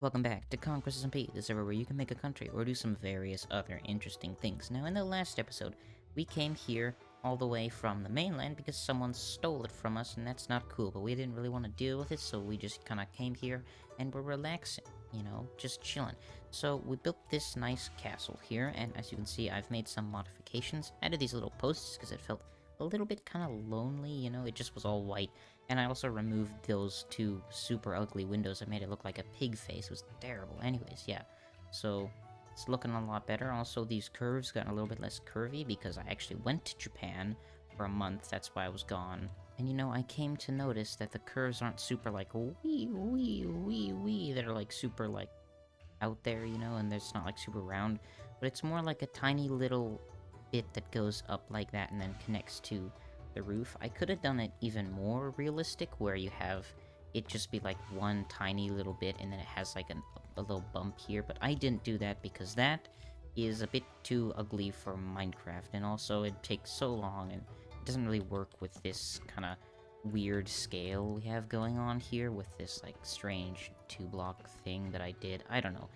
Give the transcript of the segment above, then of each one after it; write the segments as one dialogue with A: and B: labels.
A: Welcome back to Conquest SMP, the server where you can make a country or do some various other interesting things. Now, in the last episode, we came here all the way from the mainland because someone stole it from us, and that's not cool, but we didn't really want to deal with it, so we just kind of came here and we're relaxing, just chilling. So we built this nice castle here, and as you can see, I've made some modifications, added these little posts because it felt a little bit kind of lonely, it just was all white. And I also removed those two super ugly windows that made it look like a pig face. It was terrible. Anyways, yeah. So, it's looking a lot better. Also, these curves got a little bit less curvy because I actually went to Japan for a month. That's why I was gone. And I came to notice that the curves aren't super like wee, wee, wee, wee. They're like super like out there, and it's not like super round. But it's more like a tiny little bit that goes up like that and then connects to the roof. I could have done it even more realistic, where you have it just be like one tiny little bit and then it has like a little bump here, but I didn't do that because that is a bit too ugly for Minecraft, and also it takes so long and it doesn't really work with this kind of weird scale we have going on here with this like strange 2-block thing that I did. I don't know.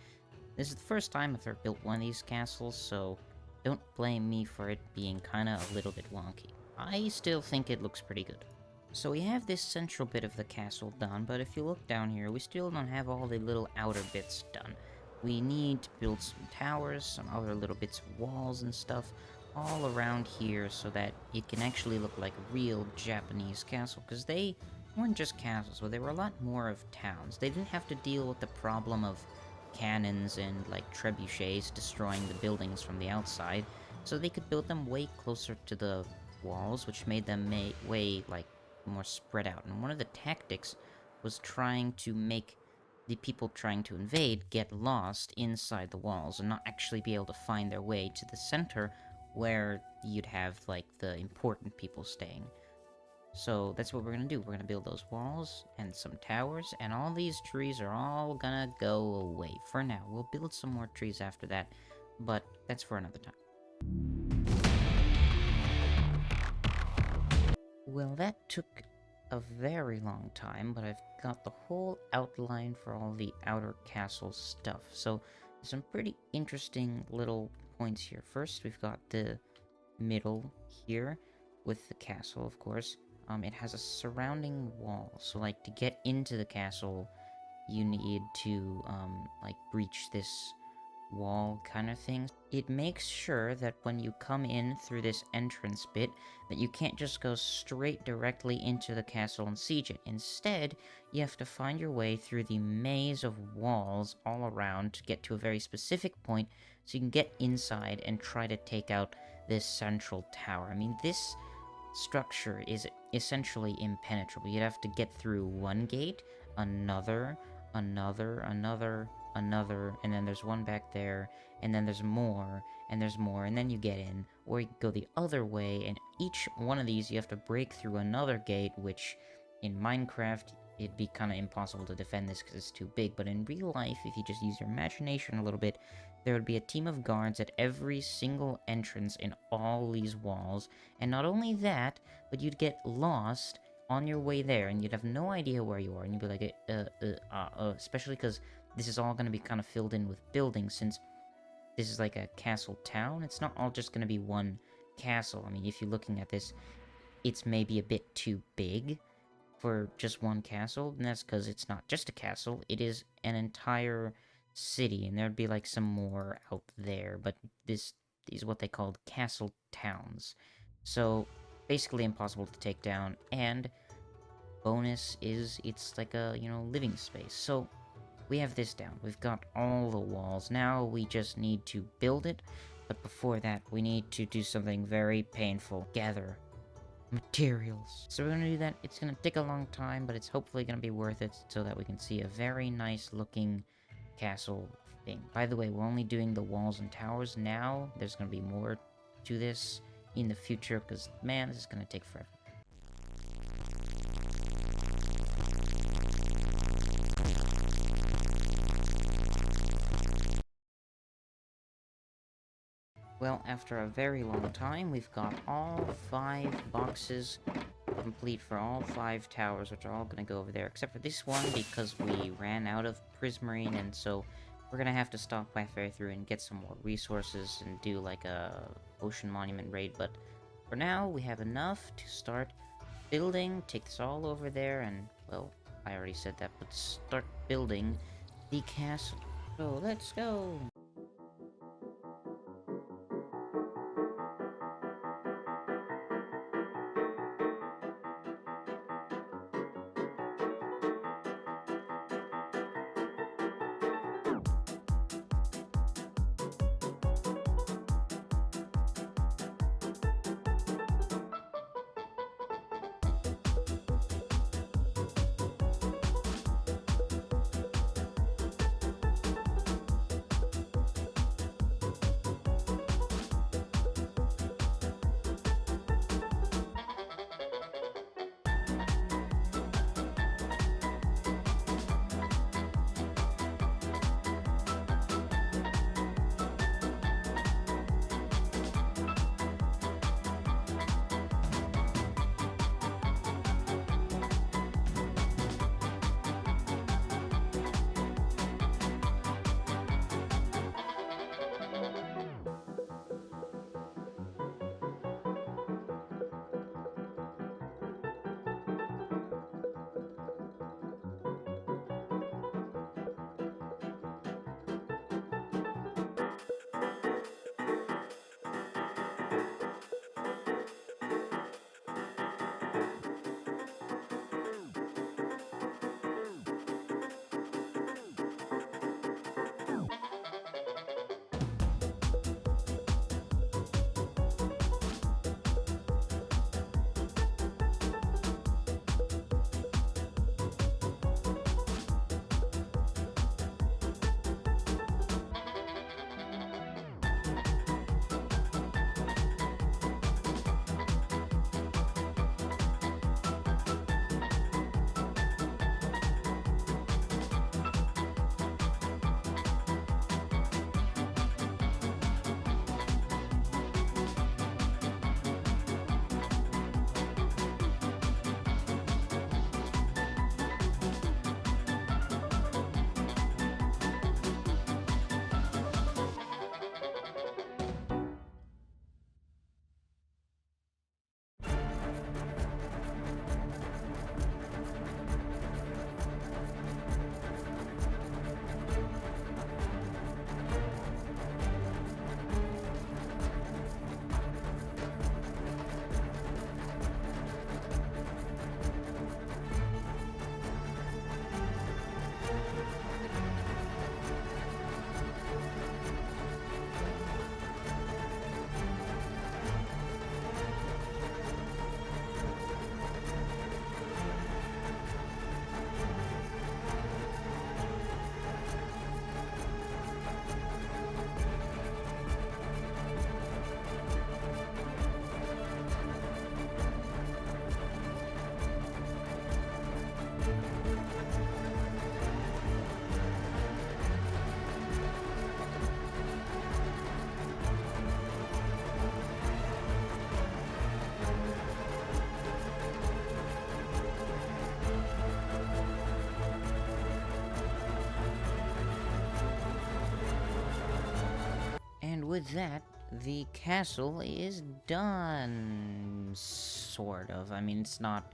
A: This is the first time I've ever built one of these castles, so don't blame me for it being kind of a little bit wonky. I still think it looks pretty good. So we have this central bit of the castle done, but if you look down here, we still don't have all the little outer bits done. We need to build some towers, some other little bits of walls and stuff all around here so that it can actually look like a real Japanese castle, because they weren't just castles, but they were a lot more of towns. They didn't have to deal with the problem of cannons and like trebuchets destroying the buildings from the outside, so they could build them way closer to the walls, which made them way like more spread out. And one of the tactics was trying to make the people trying to invade get lost inside the walls and not actually be able to find their way to the center where you'd have like the important people staying. So that's what we're gonna do. We're gonna build those walls and some towers, and all these trees are all gonna go away for now. We'll build some more trees after that, but that's for another time. Well, that took a very long time, but I've got the whole outline for all the outer castle stuff. So, there's some pretty interesting little points here. First, we've got the middle here with the castle, of course. It has a surrounding wall, so like to get into the castle, you need to like breach this wall kind of thing. It makes sure that when you come in through this entrance bit, that you can't just go straight directly into the castle and siege it. Instead, you have to find your way through the maze of walls all around to get to a very specific point so you can get inside and try to take out this central tower. I mean, this structure is essentially impenetrable. You'd have to get through one gate, another, and then there's one back there, and then there's more, and then you get in, or you go the other way, and each one of these you have to break through another gate, which in Minecraft it'd be kind of impossible to defend this because it's too big, but in real life, if you just use your imagination a little bit, there would be a team of guards at every single entrance in all these walls, and not only that, but you'd get lost on your way there, and you'd have no idea where you are, and you'd be like, especially because this is all going to be kind of filled in with buildings, since this is like a castle town. It's not all just going to be one castle. I mean, if you're looking at this, it's maybe a bit too big for just one castle, and that's because it's not just a castle, it is an entire city, and there'd be like some more out there, but this is what they called castle towns. So, basically impossible to take down, and bonus is it's like a, living space. So, we have this down. We've got all the walls. Now we just need to build it, but before that, we need to do something very painful. Gather materials. So we're gonna do that. It's gonna take a long time, but it's hopefully gonna be worth it so that we can see a very nice looking castle thing. By the way, we're only doing the walls and towers now. There's gonna be more to this in the future, because, man, this is gonna take forever. Well, after a very long time, we've got all 5 boxes complete for all 5 towers, which are all gonna go over there, except for this one, because we ran out of prismarine, and so we're gonna have to stop halfway through and get some more resources and do like a ocean monument raid. But for now, we have enough to start building, take this all over there, and, well, I already said that, but start building the castle. So let's go! With that, the castle is done, sort of. I mean, it's not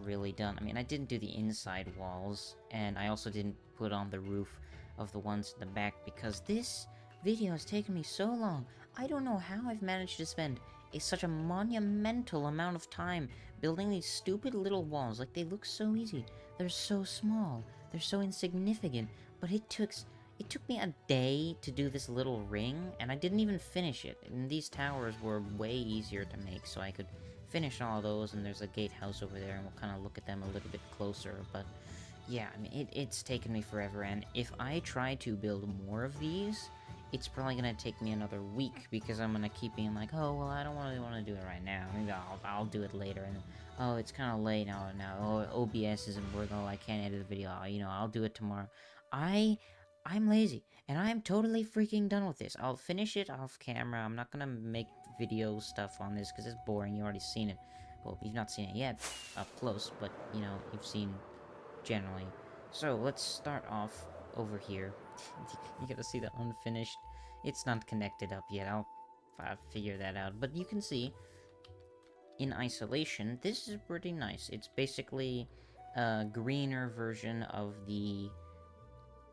A: really done. I mean, I didn't do the inside walls, and I also didn't put on the roof of the ones in the back because this video has taken me so long. I don't know how I've managed to spend such a monumental amount of time building these stupid little walls. Like, they look so easy. They're so small. They're so insignificant. But it took me a day to do this little ring, and I didn't even finish it. And these towers were way easier to make, so I could finish all those, and there's a gatehouse over there, and we'll kind of look at them a little bit closer. But yeah, I mean, it's taken me forever, and if I try to build more of these, it's probably gonna take me another week, because I'm gonna keep being like, oh, well, I don't really want to do it right now. Maybe I'll do it later, and oh, it's kind of late now. Oh, OBS isn't working. Oh, I can't edit the video. You know, I'll do it tomorrow. I'm lazy, and I'm totally freaking done with this. I'll finish it off camera. I'm not gonna make video stuff on this, because it's boring. You already seen it. Well, you've not seen it yet up close, but, you know, you've seen generally. So, let's start off over here. You gotta see the unfinished. It's not connected up yet. I'll figure that out. But you can see, in isolation, this is pretty nice. It's basically a greener version of the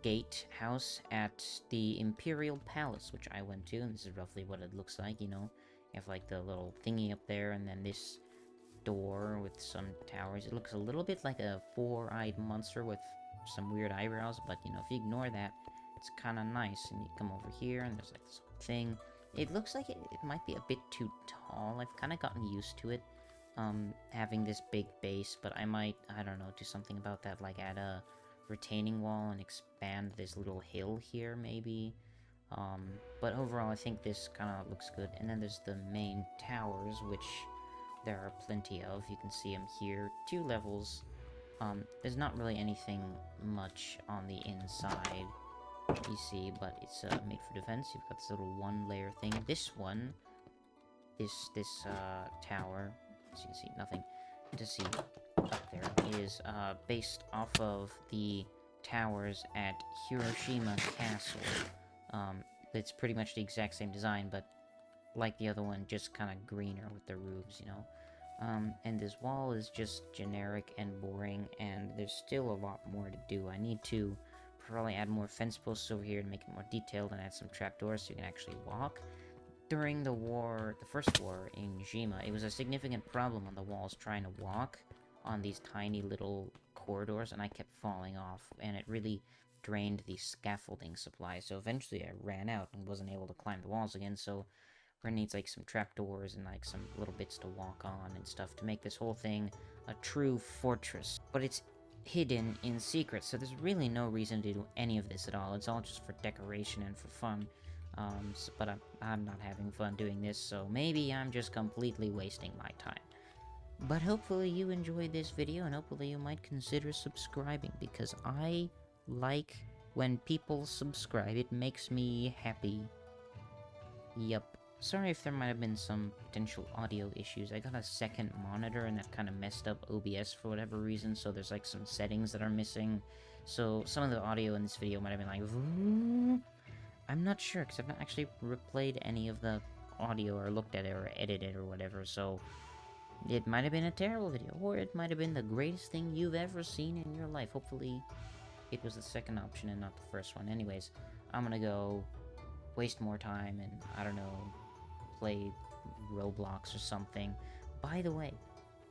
A: gatehouse at the Imperial Palace, which I went to, and this is roughly what it looks like, you know. You have, like, the little thingy up there, and then this door with some towers. It looks a little bit like a four-eyed monster with some weird eyebrows, but, you know, if you ignore that, it's kind of nice. And you come over here, and there's, like, this thing. It looks like it might be a bit too tall. I've kind of gotten used to it, having this big base, but I might, I don't know, do something about that, like add a retaining wall and expand this little hill here, maybe. But overall, I think this kind of looks good. And then there's the main towers, which there are plenty of. You can see them here. 2 levels. There's not really anything much on the inside, you see, but it's made for defense. You've got this little 1-layer thing. This one, this tower, as you can see, nothing to see up there, is based off of the towers at Hiroshima Castle. It's pretty much the exact same design, but like the other one, just kind of greener with the roofs, you know. And this wall is just generic and boring, and there's still a lot more to do. I need to probably add more fence posts over here to make it more detailed, and add some trapdoors so you can actually walk. During the war, the first war in Jima, it was a significant problem on the walls trying to walk on these tiny little corridors, and I kept falling off, and it really drained the scaffolding supply. So eventually I ran out and wasn't able to climb the walls again, so we're gonna need like some trapdoors and like some little bits to walk on and stuff to make this whole thing a true fortress. But it's hidden in secret, so there's really no reason to do any of this at all. It's all just for decoration and for fun. But I'm not having fun doing this, so maybe I'm just completely wasting my time. But hopefully you enjoyed this video, and hopefully you might consider subscribing, because I like when people subscribe. It makes me happy. Yup. Sorry if there might have been some potential audio issues. I got a second monitor, and that kind of messed up OBS for whatever reason, so there's like some settings that are missing. So some of the audio in this video might have been like... I'm not sure, because I've not actually replayed any of the audio or looked at it or edited it or whatever, so it might have been a terrible video, or it might have been the greatest thing you've ever seen in your life. Hopefully it was the second option and not the first one. Anyways, I'm gonna go waste more time and, I don't know, play Roblox or something. By the way,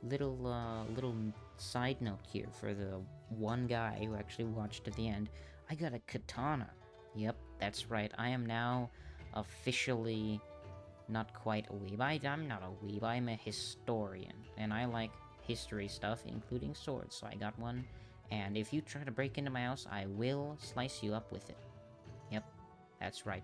A: little side note here for the one guy who actually watched to the end. I got a katana. Yep, that's right. I am now officially not quite a weeb. I'm not a weeb. I'm a historian, and I like history stuff, including swords. So I got one, and if you try to break into my house, I will slice you up with it. Yep, that's right.